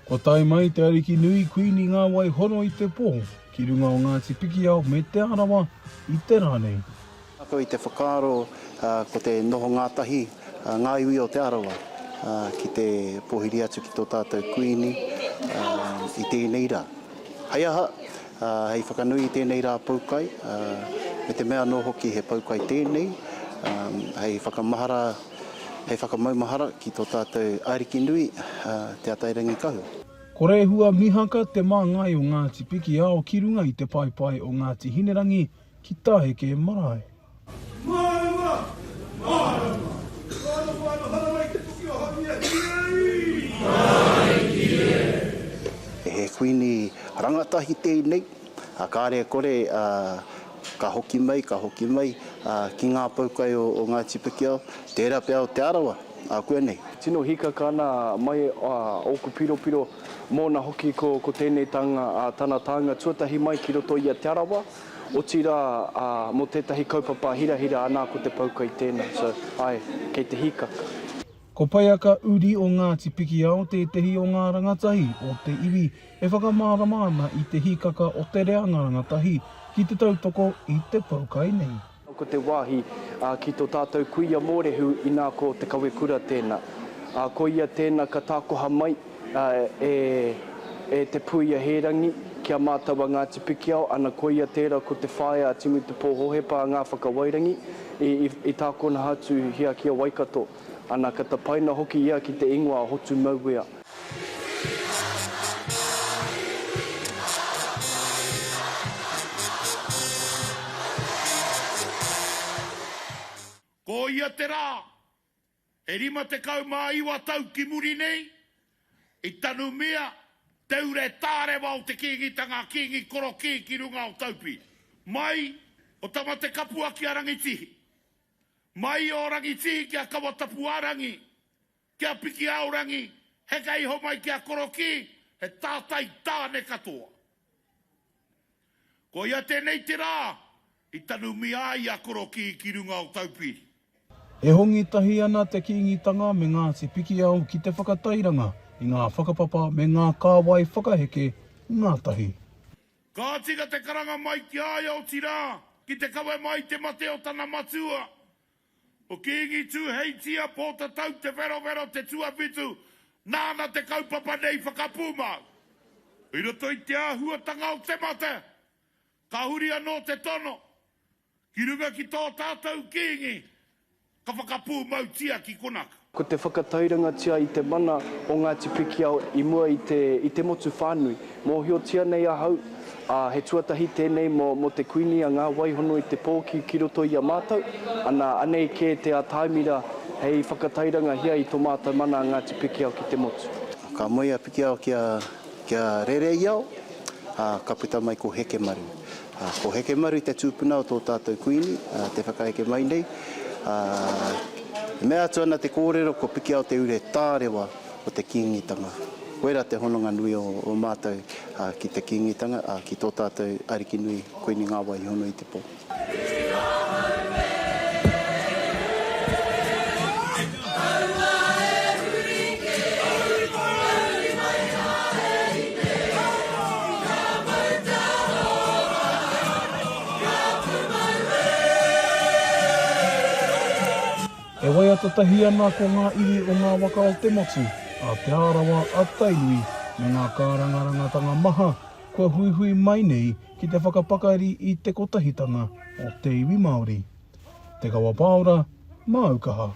Ko tai mai Te Arikinui Kuini Nga wai hono i te poho, ki runga o Ngāti Pikiao me te Arawa i te rānei. Ako i te whakaaro ko te noho ngātahi, ngā iwi o te Arawa, ki te pohiri atu ki tō tātou kuini i tēnei rā. Hei aha, hei whakanui i tēnei rā Poukai, me te mea no hoki he Poukai tēnei, hei whakamahara, hei whakamaumahara ki tō tātou Arikinui, te atairangi kahu. Ko rehua mihaka te māngai o Ngāti Pikiao ki runga i te paipai o Ngāti Hinerangi ki tāheke marae. He kuini rangatahi tēnei, kāre kore ka hoki mai, ki ngā Poukai o Ngāti Pikiao, tērā pia o te Arawa, koe nei. Tino hika kāna mai oku piro mōna hoki ko tēnei tanga tuatahi mai ki roto i a Te Arawa. O tira mō tētahi kaupapa hira anā ko te Poukai tēnā. So, kei te hika. Ko paiaka uri o Ngāti Pikiao te tehi o ngā rangatahi o te iwi e whakamāramana i te hikaka o te reanga rangatahi ki te tautoko i te Poukai nei. Ko te wāhi ki tō tātou kuia mōrehu i nā ko te kawekura tēnā. Ko ia tēnā ka tākoha mai e te puia herangi kia mātaua Ngāti Pikiao, ana ko ia tērā ko te whaia timu te pōhohepa ngā whakawairangi i tākona hatu hia kia Waikato. Ana ka tapaina hoki ia ki te ingoa hotu mauwea. Ko ia te rā, e rima te kaumā iwa tau ki muri nei, i tanu mea teure tārewa o te Kiingitanga koro ki runga o taupi. Mai o tamate kapua ki a rangitihi. Mai o rangitihi ki a Kawa Paora, ki a Pikiao rangi, heka iho mai ki a koro ki, he tātai tāne katoa. Ko ia tēnei te rā, i tanu mea i a koro ki runga o taupi. E hongi tahi ana te Kiingitanga me Ngāti Pikiao ki te whakatairanga i ngā whakapapa me ngā kāwai whakaheke ngātahi. Ka tika te karanga mai ki aia o tira, ki te kawe mai te mate o tana matua. O Kiingitu heitia pōta tau te vero te tuapitu, nāna te kaupapa nei whakapuma. I roto i te āhuatanga o te mate, ka huri anō te tono, ki runga ki tō tātou Kiingi, ka whakapū mautia ki konaka. Ko te whakatairanga tia i te mana o Ngāti Pikiao i mua i te motu whānui. Mōhio tia nei ahau, he tuatahi tēnei mō te kuini a ngā waihono i te pōki ki roto i a mātau. Ana anei ke te ataimira hei whakatairanga hia i tō mātau mana a Ngāti Pikiao ki te motu. Ka moia Pikiao kia rere iau, ka puta mai ko heke maru. Ko heke maru te tūpuna o tō tātou kuini, te whakaheke mai nei. Mea atu ana te kōrero ko Pikiao te ure tārewa o te Kiingitanga. Koera te hononga nui o mātou ki te Kiingitanga, ki tō tātou Arikinui Kuini Nga wai hono i te pō. E wai atatahi ana ko ngā iwi o ngā waka o te motu, a te Arawa atainui me ngā kārangarangatanga maha, kua hui mai nei ki te whakapakari i te Kotahitanga o te iwi Māori. Te Kawa Paora, Aukaha.